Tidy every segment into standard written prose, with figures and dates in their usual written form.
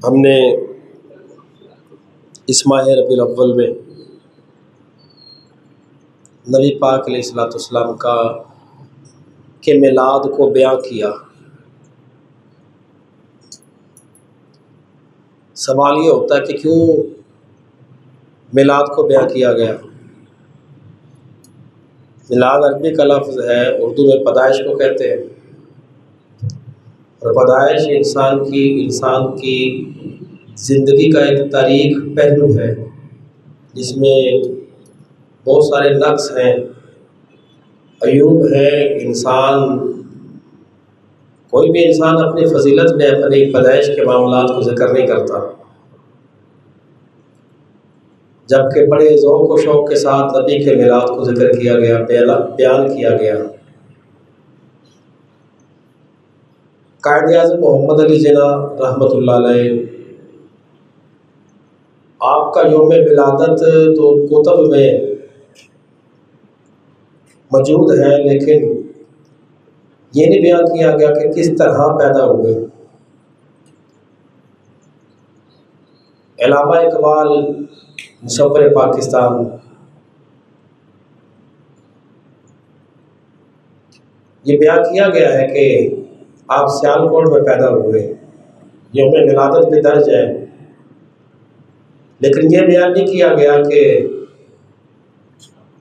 हमने इस माह रबीउल अव्वल में नबी पाक अलैहिस्सलाम का के मिलाद को बयां किया। सवाल ये होता है कि क्यों मिलाद को बयां किया गया। मिलाद अरबी का लफ्ज़ है, उर्दू में पैदाइश को कहते हैं, और पैदाइश इंसान की ज़िंदगी का एक तारीख पहलू है जिसमें बहुत सारे नक्स हैं, अयूब है। कोई भी इंसान अपनी फजीलत में अपनी पैदाइश के मामलात को ज़िक्र नहीं करता, जबकि बड़े ज़ौक़ व शौक़ के साथ नबी के मिलाद को ज़िक्र किया गया, बयान किया गया। कायद-ए-आज़म मोहम्मद अली जिन्ना रहमतुल्लाह अलैह, आपका यौम विलादत तो कुतुब में मौजूद है, लेकिन ये नहीं बयान किया गया कि किस तरह पैदा हुए। अल्लामा इकबाल मुसव्विर पाकिस्तान ये बयान किया गया है कि आप सियालकोट में पैदा हुए, यौम विलादत भी दर्ज है, लेकिन ये बयान नहीं किया गया कि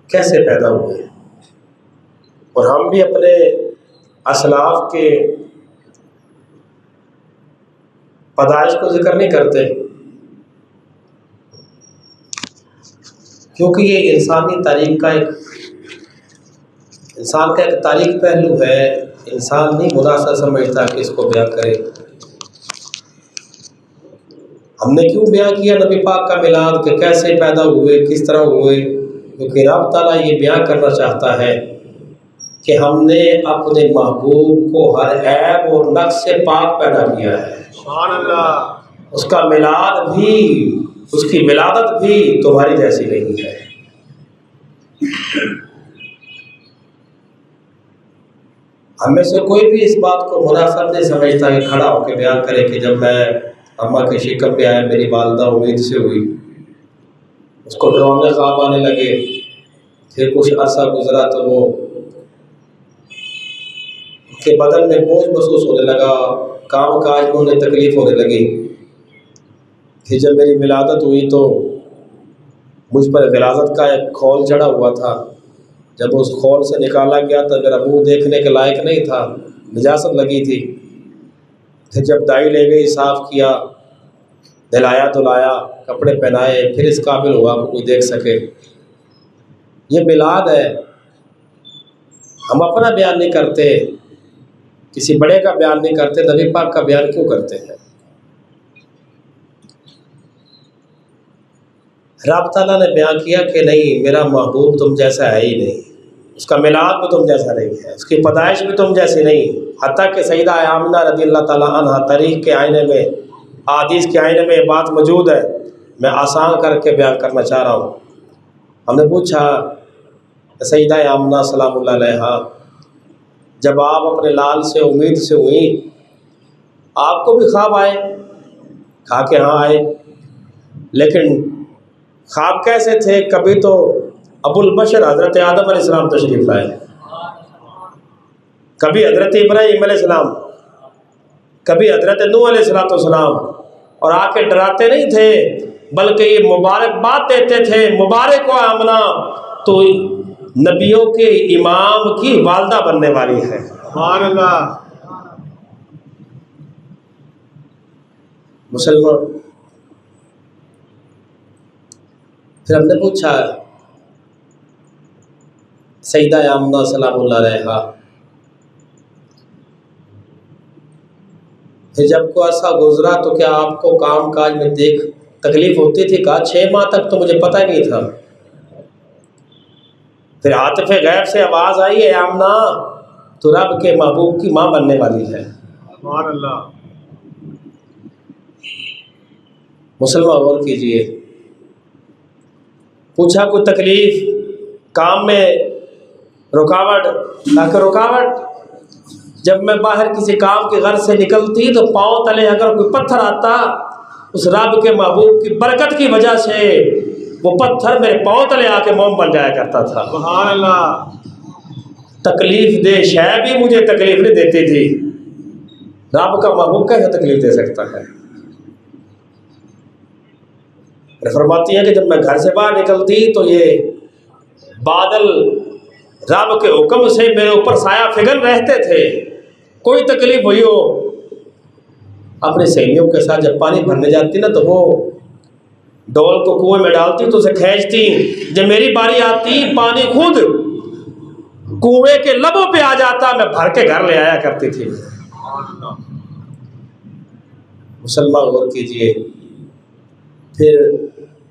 कैसे पैदा हुए। और हम भी अपने असलाफ के पैदाइश को जिक्र नहीं करते, क्योंकि ये इंसान का एक तारीख पहलू है। इंसान नहीं मुनासिब समझता कि इसको बयां करे। हमने क्यों बयां किया नबी पाक का मिलाद, कि कैसे पैदा हुए, किस तरह हुए? क्योंकि रब ताला ये बयां करना चाहता है कि हमने अपने महबूब को हर ऐब और नक्स से पाक पैदा किया है। सुभान अल्लाह। उसकी विलादत भी तुम्हारी जैसी नहीं है। हमें से कोई भी इस बात को मुनासिब नहीं समझता कि खड़ा होकर बयान करे कि जब मैं अम्मा के शिकम पे आया, मेरी वालदा उम्मीद से हुई, उसको डरावने ख्वाब आने लगे, फिर कुछ अर्सा गुजरा तो वो के बदन में बोझ महसूस होने लगा, काम काज में उन्हें तकलीफ़ होने लगी। फिर जब मेरी विलादत हुई तो मुझ पर विलादत का एक खौल चढ़ा हुआ था। जब उस खौल से निकाला गया तो मेरा मुँह देखने के लायक नहीं था, निजासत लगी थी। फिर जब दाई ले गई, साफ़ किया, नहलाया धुलाया, कपड़े पहनाए, फिर इस काबिल हुआ कि कोई देख सके। ये मिलाद है। हम अपना बयान नहीं करते, किसी बड़े का बयान नहीं करते, नबी पाक का बयान क्यों करते हैं? रब ताला ने बयान किया कि नहीं, मेरा महबूब तुम जैसा है ही नहीं, उसका मिलाद भी तुम जैसा नहीं है, उसकी पैदाइश भी तुम जैसी नहीं। हत्ता कि सईदा आमिना रज़ियल्लाहु ताला अन्हा तारीख़ के आईने में, हदीस के आईने में ये बात मौजूद है। मैं आसान करके बयान करना चाह रहा हूँ। हमने पूछा सईदा आमिना सलामुल्लाह अलैहा, जब आप अपने लाल से उम्मीद से हुई, आपको भी ख्वाब आए? कहा कि हाँ आए। लेकिन ख्वाब कैसे थे? कभी तो अबुल बशर हज़रत आदम अलैहिस्सलाम तशरीफ़ लाए, कभी हज़रत इब्राहीम अलैहिस्सलाम, कभी हज़रत नूह अलैहिस्सलाम, और आके डराते नहीं थे, बल्कि ये मुबारकबाद देते थे, मुबारक हो आमना, तो नबियों के इमाम की वालदा बनने वाली है। सुभान अल्लाह। मुसलमान। फिर हमने पूछा सईदा आमिना सलामुल्लाह अलैहा, फिर जब को अरसा गुजरा तो क्या आपको काम काज में तकलीफ होती थी? कहा 6 माह तक तो मुझे पता ही नहीं था। फिर आतिफ़े गैब से आवाज़ आई है आमना, तो रब के महबूब की माँ बनने वाली है। सुभान अल्लाह। मुसलमान गौर कीजिए। पूछा कोई तकलीफ़, काम में रुकावट? ताकि रुकावट, जब मैं बाहर किसी काम की गर्ज से निकलती तो पाँव तले अगर कोई पत्थर आता उस रब के महबूब की बरकत की वजह से वो पत्थर मेरे पाँव तले आके मोम बन जाया करता था। सुभान अल्लाह। तकलीफ दे शय भी मुझे तकलीफ नहीं देती थी, रब का महबूब कैसे तकलीफ दे सकता है। फरमाती है कि जब मैं घर से बाहर निकलती तो ये बादल रब के हुक्म से मेरे ऊपर साया फिगल रहते थे। कोई तकलीफ हुई हो, अपने सहेलियों के साथ जब पानी भरने जाती ना तो वो डोल को कुएं में डालती तो उसे खींचती। जब मेरी बारी आती पानी खुद कुएं के लबों पे आ जाता, मैं भर के घर ले आया करती थी। मुसलमान गौर कीजिए। फिर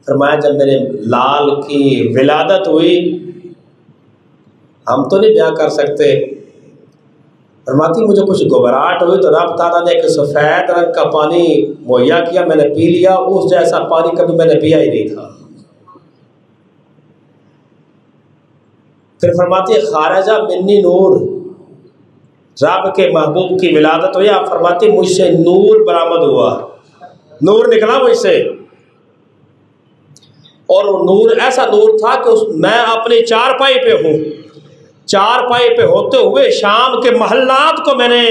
फरमाया जब मेरे लाल की विलादत हुई, हम तो नहीं बयां कर सकते, फरमाती मुझे कुछ घबराहट हुई तो रब ताला ने एक सफ़ेद रंग का पानी मुहैया किया, मैंने पी लिया। उस जैसा पानी कभी मैंने पिया ही नहीं था। फिर फरमाती है खारजा मिन्नी नूर, रब के महबूब की विलादत हुई, आप फरमाती मुझसे नूर बरामद हुआ, नूर निकला मुझसे। और वो नूर ऐसा नूर था कि मैं अपने चारपाई पे हूँ, चारपाई पे होते हुए शाम के महल्लात को मैंने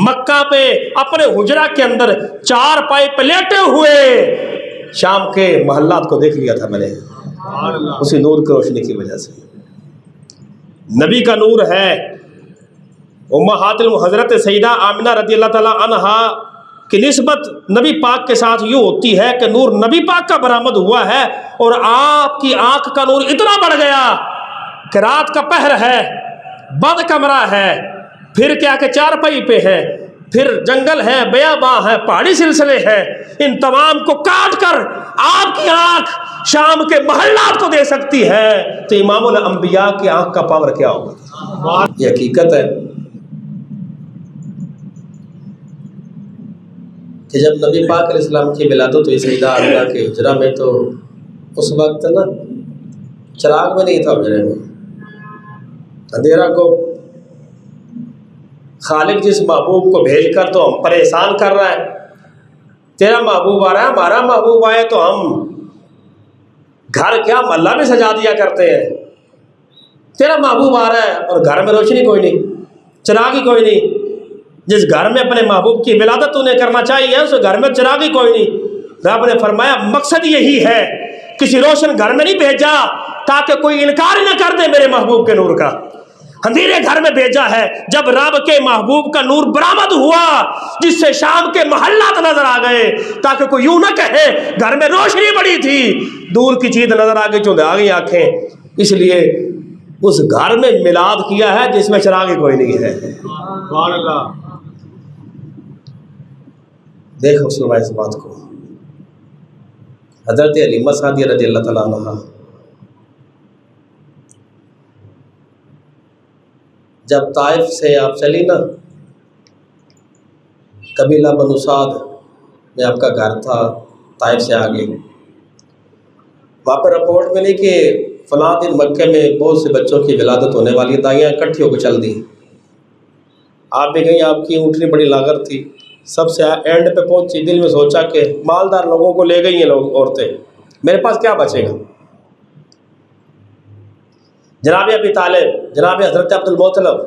मक्का पे अपने हुजरा के अंदर चारपाई पे लेटे हुए शाम के महल्लात को देख लिया था मैंने, उसी नूर की रोशनी की वजह से। नबी का नूर है। उम्महातुल हज़रत सईदा आमिना रज़ियल्लाहु ताला अन्हा की निस्बत नबी पाक के साथ यूँ होती है कि नूर नबी पाक का बरामद हुआ है और आपकी आँख का नूर इतना बढ़ गया कि रात का पहर है, बंद कमरा है, फिर क्या कि चारपाई पे है, फिर जंगल है, बयाबां है, पहाड़ी सिलसिले हैं, इन तमाम को काट कर आपकी आँख शाम के महल्लात को दे सकती है, तो इमामुल अंबिया की आँख का पावर क्या होगा। ये हकीकत है कि जब नबी पाक अलैहिस्सलाम की विलादत हुई सईदा आमिना के हुजरा में, तो उस वक्त ना चिराग में नहीं था हुजरे में, अंधेरा को खालिक जिस महबूब को भेजकर तो हम पर एहसान कर रहा है, तेरा महबूब आ रहा है, हमारा महबूब आए तो हम घर क्या महल्ला भी सजा दिया करते हैं। तेरा महबूब आ रहा है और घर में रोशनी कोई नहीं, चिराग ही कोई नहीं। जिस घर में अपने महबूब की विलादत उन्हें करना चाहिए उस घर में चिराग ही कोई नहीं। रब ने फरमाया मकसद यही है, किसी रोशन घर में नहीं भेजा ताकि कोई इनकार ही न कर दे मेरे महबूब के नूर का। अंधेरे घर में भेजा है जब रब के महबूब का नूर बरामद हुआ, जिससे शाम के महल्लात नजर आ गए, ताकि कोई यूं ना कहे घर में रोशनी बड़ी थी, दूर की चीज नजर आ गई, चुंध आ गई आंखें। इसलिए उस घर में मिलाद किया है जिसमें चिराग ही कोई नहीं है। देखो सुनो इस बात को। हजरत हलीमा सादिया रज़ियल्लाहु ताला अन्हा जब ताइफ से आप चली ना, कबीला बनु साद में आपका घर था, ताइफ से आगे वहाँ पर रिपोर्ट मिली कि फलां दिन मक्के में बहुत से बच्चों की विलादत होने वाली, दाइयाँ इकट्ठी होकर चल दी। आप भी गई, आपकी ऊँटनी बड़ी लागत थी, सबसे एंड पे पहुंची, दिल में सोचा कि मालदार लोगों को ले गई हैं लोग, औरतें, मेरे पास क्या बचेगा। जनाब अबी तालिब, जनाब हज़रत अब्दुल मुत्तलिब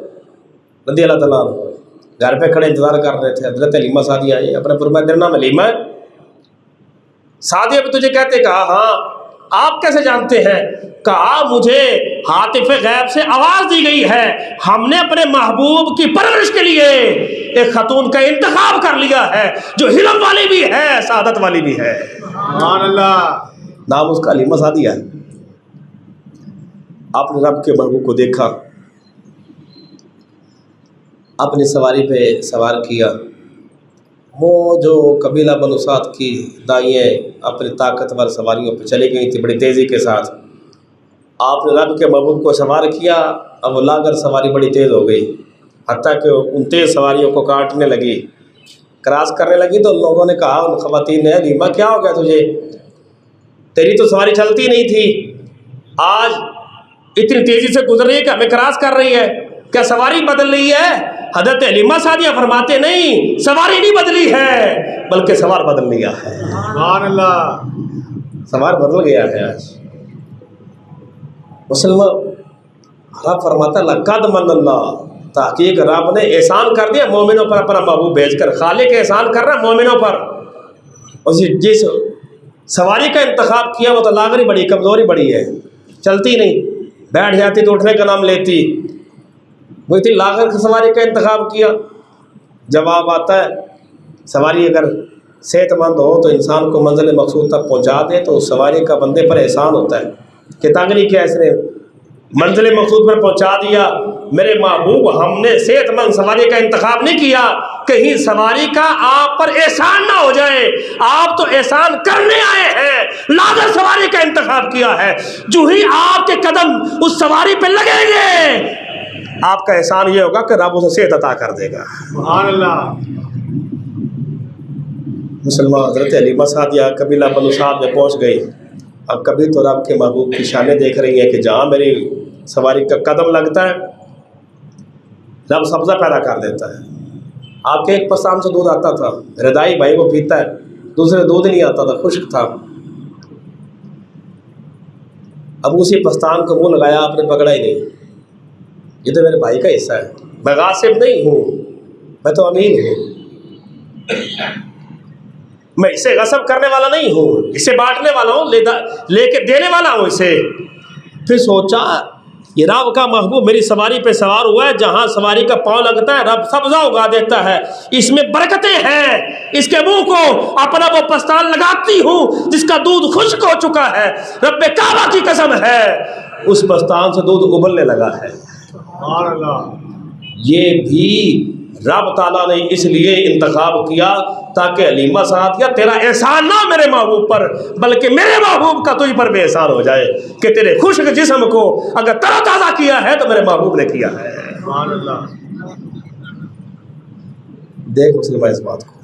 रज़ियल्लाहु ताला अन्हु घर पे खड़े इंतज़ार कर रहे थे। हज़रत हलीमा सादिया आई, अपने फरमाया तेरा नाम हलीमा है? सादिया भी तुझे कहते? कहा हाँ। आप कैसे जानते हैं? कहा मुझे हातिफ गैब से आवाज़ दी गई है, हमने अपने महबूब की परवरिश के लिए एक खतून का इंतखाब कर लिया है जो हिलम वाली भी है, सादत वाली भी है। सुभान अल्लाह। नाम उसका हलीमा सादिया है। आपने रब के महबूब को देखा, अपनी सवारी पे सवार किया। वो जो कबीला बनु साद की दाइयाँ अपनी ताकतवर सवारियों पर चली गई थी बड़ी तेज़ी के साथ। आपने रब के महबूब को सवार किया, अब वो लागर सवारी बड़ी तेज़ हो गई, हत्ता कि उन तेज़ सवारियों को काटने लगी, क्रॉस करने लगी। तो लोगों ने कहा, उन ख़वातीन ने, हलीमा क्या हो गया तुझे, तेरी तो सवारी चलती नहीं थी, आज इतनी तेज़ी से गुजर रही है कि हमें क्रॉस कर रही है, क्या सवारी बदल रही है? हज़रत हलीमा सादिया फरमाते नहीं, सवारी नहीं बदली है बल्कि सवार बदल लिया है। सुभान अल्लाह, सवार बदल गया है आज। मुसलमान रब फरमाता लक़द मन्नल्लाह, ताकीक रब ने एहसान कर दिया मोमिनों पर अपना महबूब भेजकर। खालिक एहसान कर रहा है मोमिनों पर। और जिस सवारी का इंतखाब किया वो तो लागरी बड़ी कमज़ोरी बड़ी है, चलती नहीं, बैठ जाती तो उठने का नाम लेती। वो इतनी लागत की सवारी का इंतखाब किया। जवाब आता है सवारी अगर सेहतमंद हो तो इंसान को मंजिल मकसूद तक पहुंचा दे तो उस सवारी का बंदे पर एहसान होता है कि तांगनी क्या इसने मंजिल मकसूद पर पहुंचा दिया। मेरे महबूब हमने सेहतमंद सवारी का इंतखाब नहीं किया, कहीं सवारी का आप पर एहसान ना हो जाए। आप तो एहसान करने आए हैं, लागत सवारी का इंतखाब किया है। जो ही आपके कदम उस सवारी पे लगेंगे आपका एहसान ये होगा कि रब उसे सेहत अता कर देगा। सुभान अल्लाह। मुसलमान हज़रत हलीमा सादिया कबीला बनु साद में पहुँच गई। अब कभी तो रब के महबूब की शानें देख रही हैं कि जहाँ मेरी सवारी का कदम लगता है रब सब्ज़ा पैदा कर देता है। आपके एक पसाम से दूध आता था, रदाई भाई वो पीता है, दूसरे दूध नहीं आता था, खुश्क था। अब उसी पस्तान को मुँह लगाया, आपने पकड़ा ही नहीं। ये तो मेरे भाई का हिस्सा है, मैं गासिब नहीं हूँ, मैं तो अमीर हूँ, मैं इसे गसब करने वाला नहीं हूँ, इसे बांटने वाला हूँ, लेके देने वाला हूँ इसे। फिर सोचा ये रब का महबूब मेरी सवारी पे सवार हुआ है, जहाँ सवारी का पाँव लगता है रब सब्ज़ा उगा देता है, इसमें बरकतें हैं। इसके मुंह को अपना वो पस्तान लगाती हूँ जिसका दूध खुश्क हो चुका है, रब्बे काबा की कसम है उस पस्तान से दूध उबलने लगा है। ये भी रब ताला ने इसलिए इंतखाब किया ताकि हलीमा सादिया तेरा एहसान ना मेरे महबूब पर बल्कि मेरे महबूब का तुझ पर भी एहसान हो जाए कि तेरे खुश्क जिस्म को अगर तरोताज़ा किया है तो मेरे महबूब ने किया है। देख मुसलमान इस बात को,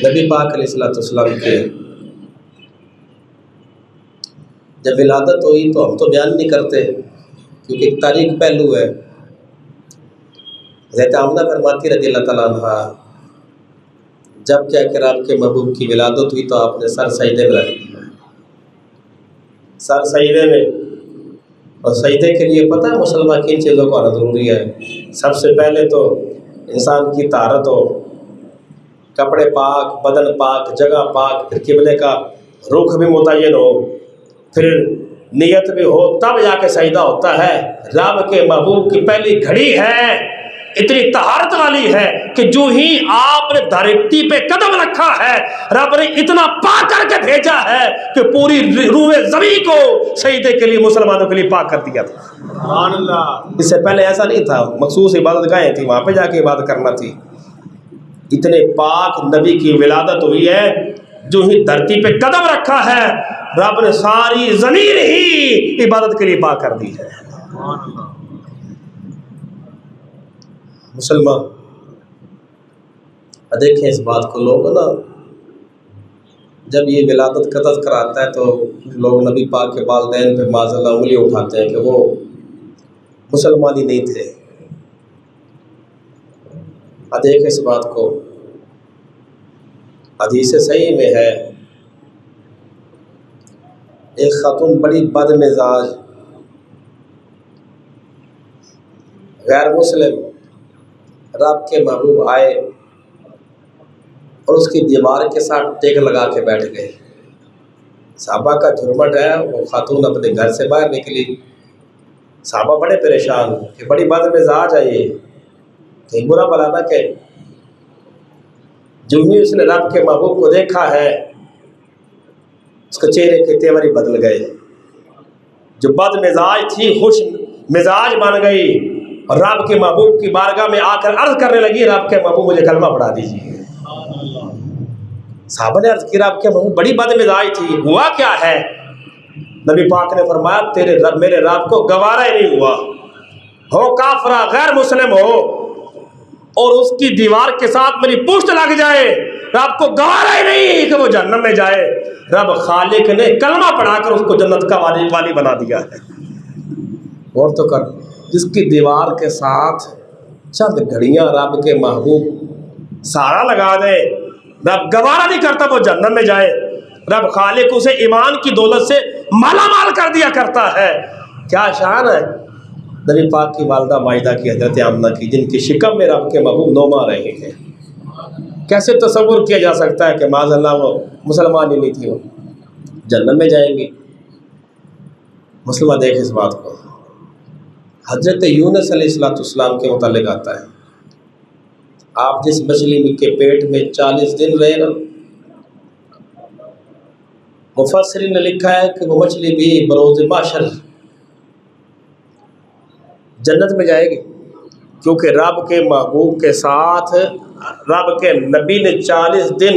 नबी पाक अलैहिस्सलाम के जब विलादत हुई तो हम तो बयान नहीं करते क्योंकि एक तारीख पहलू है। हज़रत आमना फरमाती रज़ियल्लाहु तआला अन्हा जब क्या कि आपके महबूब की विलादत हुई तो आपने सर सजदे में रख दिया, सर सजदे में। और सजदे के लिए पता है मुसलमान किन चीज़ों को आना ज़रूरी है। सबसे पहले तो इंसान की तारत हो, कपड़े पाक, बदन पाक, जगह पाक, फिर किबले का रुख भी मुतय्यन हो, फिर नियत भी हो, तब जाके सजदा होता है। रब के महबूब की पहली घड़ी है इतनी तहारत वाली है कि जो ही आपने धरती पे कदम रखा है रब ने इतना पाक करके भेजा है कि पूरी रूह ज़मीन को सजदे के लिए मुसलमानों के लिए पाक कर दिया था। सुभान अल्लाह। इससे पहले ऐसा नहीं था, मखसूस इबादत गाहें थी, वहाँ पे जाके इबादत करना थी। इतने पाक नबी की विलादत हुई है, जो ही धरती पे kदम रखा है रब ने सारी ज़मीन ही इबादत के लिए पाक कर दी है। मुसलमान देखें इस बात को, लोग ना जब ये विलादत का तज़किरा आता है तो लोग नबी पाक के वालिदैन पे माज़अल्लाह उंगली उठाते हैं कि वो मुसलमान ही नहीं थे। देखें इस बात को, हदीस सही में है एक खातून बड़ी बदमिजाज गैर मुस्लिम रब के महबूब आए और उसकी दीवार के साथ टेक लगा के बैठ गए। साहबा का झुरमट है, वो खातून अपने घर से बाहर निकली। साहबा बड़े परेशान कि बड़ी बदमिजाज है ये, कहीं बुरा भला ना कहे। जो ही उसने रब के महबूब को देखा है उसके चेहरे के तेवर ही बदल गए। जो बद मिजाज थी खुश मिजाज बन गई और रब के महबूब की बारगाह में आकर अर्ज करने लगी, रब के महबूब मुझे कलमा पढ़ा दीजिए। साहबा ने अर्ज की रब के महबूब बड़ी बद मिजाज थी, हुआ क्या है? नबी पाक ने फरमाया तेरे रब मेरे रब को गवारा ही नहीं हुआ, हो काफरा गैर मुस्लिम हो और उसकी दीवार के साथ मेरी पुश्त लग जाए, रब को गवारा ही नहीं कि वो जन्नत में जाए। रब खालिक ने कलमा पढ़ाकर उसको जन्नत का वाली बना दिया है। गौर तो कर, जिसकी दीवार के साथ चंद घड़ियाँ रब के महबूब सारा लगा दे, रब गवारा नहीं करता वो जन्नत में जाए, रब खालिक उसे ईमान की दौलत से माला माल कर दिया करता है। क्या शान है नबी पाक की वालदा माइदा की, हजरत आमना की, जिनकी शिकम में रब के महबूब नोमा रहे हैं। कैसे तसव्वुर किया जा सकता है कि माज़अल्लाह वो मुसलमान ही नहीं थी, वो जन्नत में जाएंगी। मुसलमान देख इस बात को, हजरत यूनुस अलैहिस्सलाम के मुतालिक आता है, आप जिस मछली के पेट में 40 दिन रहे ना, मुफस्सिरीन ने लिखा है कि वो मछली भी बरोज़ माशर जन्नत में जाएगी, क्योंकि रब के महबूब के साथ रब के नबी ने 40 दिन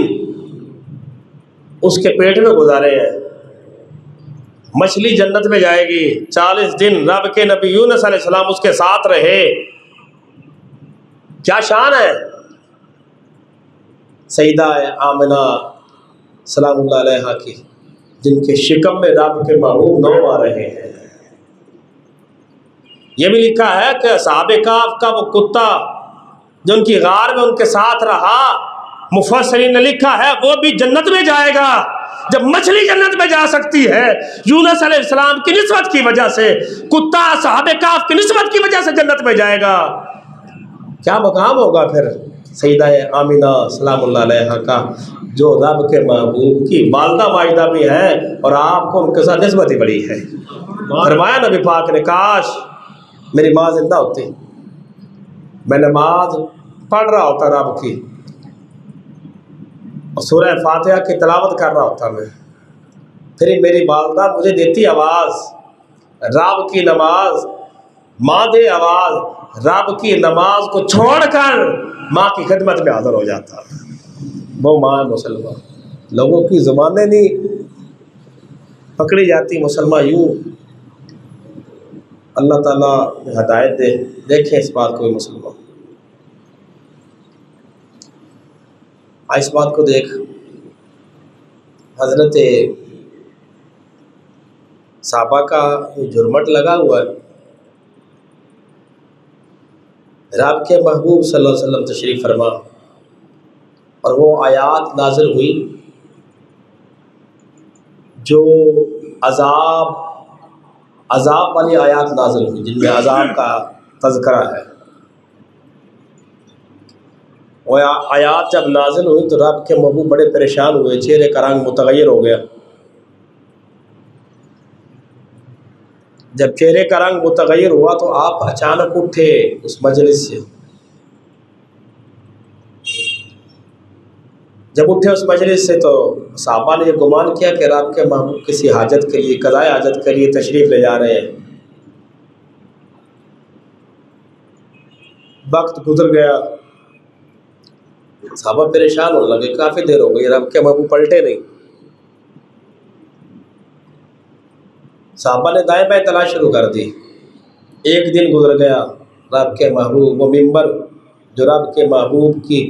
उसके पेट में गुजारे हैं। मछली जन्नत में जाएगी, 40 दिन रब के नबी यूनुस अलैहिस्सलाम उसके साथ रहे। क्या शान है सईदा आमिना सलामुल्लाह अलैहा की, जिनके शिकम में रब के महबूब नौ आ रहे हैं। ये भी लिखा है कि असहाबे काफ का वो कुत्ता जो उनकी गार में उनके साथ रहा, मुफस्सिरीन ने लिखा है वो भी जन्नत में जाएगा। जब मछली जन्नत में जा सकती है यूनुस अलैहिस्सलाम की निस्बत की वजह से, कुत्ता असहाबे काफ की निस्बत की वजह से जन्नत में जाएगा। क्या मकाम होगा फिर सईदा आमिना सलामुल्लाह अलैहा का, जो रब के महबूब की वालदा माइदा भी है और आपको उनके साथ निस्बत ही बड़ी है। फरमाया नबी पाक ने, काश मेरी माँ जिंदा होती, मैं नमाज पढ़ रहा होता रब की और सूरह फातिहा की तिलावत कर रहा होता मैं, फिर मेरी वालदा मुझे देती आवाज़, रब की नमाज, माँ दे आवाज़, रब की नमाज को छोड़कर माँ की खिदमत में हाज़िर हो जाता। वो माँ मुसलमान, लोगों की ज़ुबानें नहीं पकड़ी जाती मुसलमान यूँ। अल्लाह ताला हदायत दे। देखें इस बात को मुसलमान, इस बात को देख, हज़रत साहबा का झुरमट लगा हुआ है, रब के महबूब सल्लल्लाहु अलैहि वसल्लम तशरीफ़ फरमा और वो आयात नाज़िल हुई जो अज़ाब वाली आयात नाज़िल हुई, जिनमें अज़ाब का तज़किरा है। वो आयात जब नाज़िल हुई तो रब के महबूब बड़े परेशान हुए, चेहरे का रंग मुतग़य्यर हो गया। जब चेहरे का रंग मुतग़य्यर हुआ तो आप अचानक उठे उस मजलिस से। जब उठे उस मजलिस से तो साहबा ने गुमान किया कि रब के महबूब किसी हाजत के लिए, क़ज़ाए हाजत के लिए तशरीफ़ ले जा रहे हैं। वक्त गुजर गया, साहबा परेशान होने लगे, काफ़ी देर हो गई, रब के महबूब पलटे नहीं। साहबा ने दाएं बाएं तलाश शुरू कर दी। एक दिन गुजर गया, रब के महबूब, वो मिंबर जो रब के महबूब की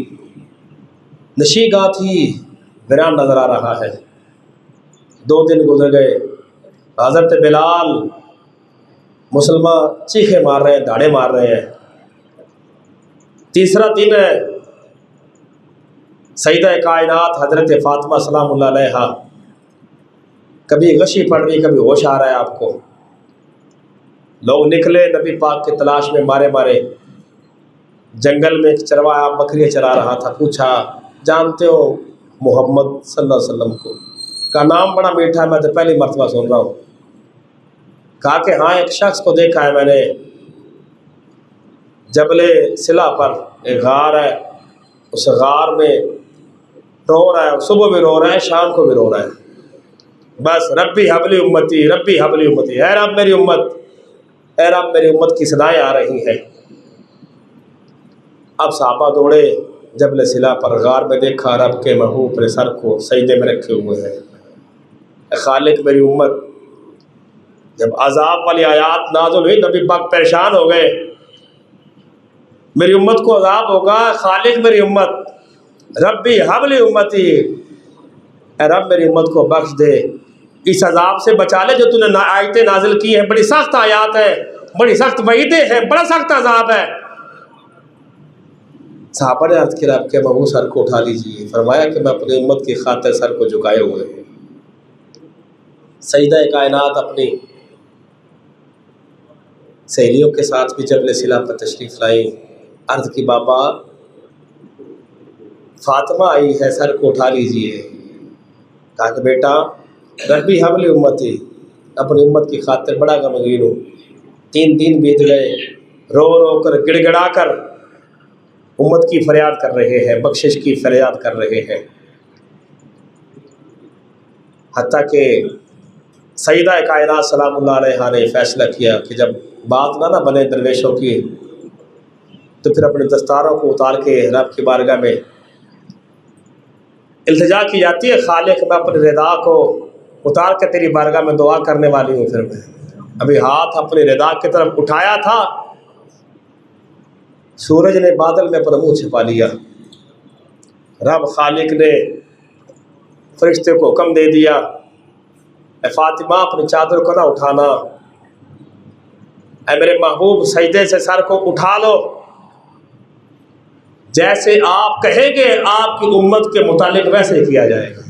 नशीगाह थी, वीरान नज़र आ रहा है। 2 दिन गुजर गए, हज़रत बिलाल मुसलमान चीखे मार रहे हैं, धाड़े मार रहे हैं। तीसरा दिन है, सईदा कायनात हज़रत फ़ातिमा सलामुल्लाह अलैहा, कभी गशी पड़ रही, कभी होश आ रहा है आपको। लोग निकले नबी पाक की तलाश में, मारे मारे जंगल में एक चरवाहा बकरियाँ चरा रहा था। पूछा, जानते हो मोहम्मद सल्लल्लाहु अलैहि वसल्लम को? का नाम बड़ा मीठा है, मैं तो पहली मर्तबा सुन रहा हूँ। कहा कि हाँ, एक शख्स को देखा है मैंने, जबले सिला पर एक गार है, उस गार में रो रहा है, सुबह भी रो रहा है, शाम को भी रो रहा है। बस रब्बी हबली उम्मती, रब्बी हबली उम्मती, है रब मेरी उम्मत, है रब मेरी उम्मत की सदाएँ आ रही हैं। अब साहबा दौड़े, जबले सिला पर गार में देखा रब के महबूब अपने सर को सजदे में रखे हुए हैं। खालिक मेरी उम्मत, जब अज़ाब वाली आयात नाज़िल हुई नबी पाक परेशान हो गए, मेरी उम्मत को अज़ाब होगा, खालिक मेरी उम्मत, रब्बी हबली उम्मती, रब मेरी उम्मत को बख्श दे, इस अज़ाब से बचा ले जो तूने आयतें नाज़िल की हैं, बड़ी सख्त आयात है, बड़ी सख्त वईदें हैं, बड़ा सख्त अजाब है। सहाबा ने अर्ज़ किया आपके महबूब सर को उठा लीजिए। फरमाया कि मैं अपनी उम्मत की खातिर सर को झुकाए हुए हूँ। सईदा कायनात अपनी सहेलियों के साथ भी जबल सिला पर तशरीफ़ लाई। अर्ज़ की बाबा फातिमा आई है, सर को उठा लीजिए। कहा कि बेटा रब्बी हबली उम्मती, अपनी उम्मत की खातिर बड़ा गमगीन हूँ। 3 दिन बीत गए, रो रो कर गिड़गिड़ा कर उम्मत की फरियाद कर रहे हैं, बख्शिश की फरियाद कर रहे हैं। हत्ता कि सईदा कायनात सलामुल्लाह अलैहा ने फ़ैसला किया कि जब बात ना बने दरवेशों की, तो फिर अपने दस्तारों को उतार के रब की बारगाह में इल्तिजा की जाती है। खालिक मैं अपने रिदा को उतार के तेरी बारगाह में दुआ करने वाली हूँ। फिर मैं अभी हाथ अपने रिदा की तरफ उठाया था, सूरज ने बादल में अपना मुँह छिपा लिया। रब खालिक ने फरिश्ते को हुक्म दे दिया, ए फातिमा अपनी चादर को ना उठाना, ए मेरे महबूब सजदे से सर को उठा लो। जैसे आप कहेंगे आपकी उम्मत के मुतालिक वैसे किया जाएगा।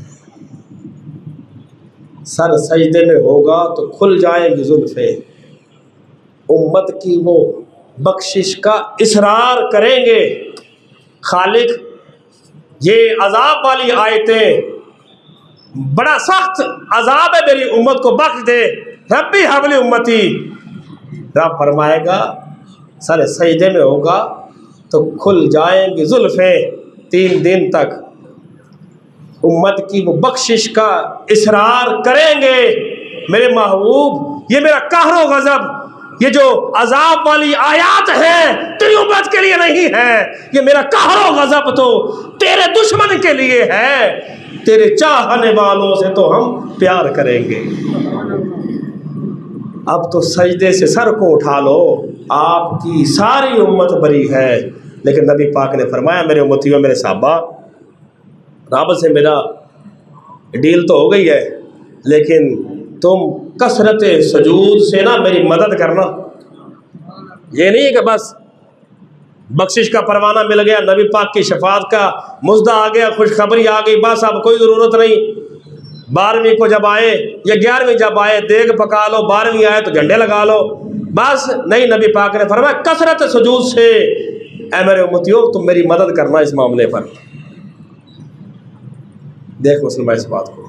सर सजदे में होगा तो खुल जाएंगी जुल्फे, उम्मत की वो बख्शिश का इसरार करेंगे। खालिक ये अजाब वाली आयतें, बड़ा सख्त अजाब है, मेरी उम्मत को बख्श दे। रब्बी हबली उम्मती, रब फरमाएगा सर सजदे में होगा तो खुल जाएंगी जुल्फे। 3 दिन तक उम्मत की वो बख्शिश का इसरार करेंगे। मेरे महबूब ये मेरा कहरो गज़ब, ये जो अजाब वाली आयात है तेरी उम्मत के लिए नहीं है, ये मेरा कहरो गज़ब तो तेरे दुश्मन के लिए है। तेरे चाहने वालों से तो हम प्यार करेंगे। अब तो सजदे से सर को उठा लो, आपकी सारी उम्मत बरी है। लेकिन नबी पाक ने फरमाया मेरे उम्मतियों, मेरे साहबा, रब से मेरा डील तो हो गई है, लेकिन तुम कसरत सजूद से ना मेरी मदद करना। ये नहीं है कि बस बख्शिश का परवाना मिल गया, नबी पाक की शफात का मुज्दा आ गया, खुशखबरी आ गई, बस अब कोई ज़रूरत नहीं। 12वीं को जब आए या 11वीं जब आए देग पका लो, 12वीं आए तो झंडे लगा लो, बस नहीं। नबी पाक ने फरमाया कसरत सजूद से ऐ मेरे उम्मतियों तुम मेरी मदद करना इस मामले पर। देख मुसलमान इस बात को।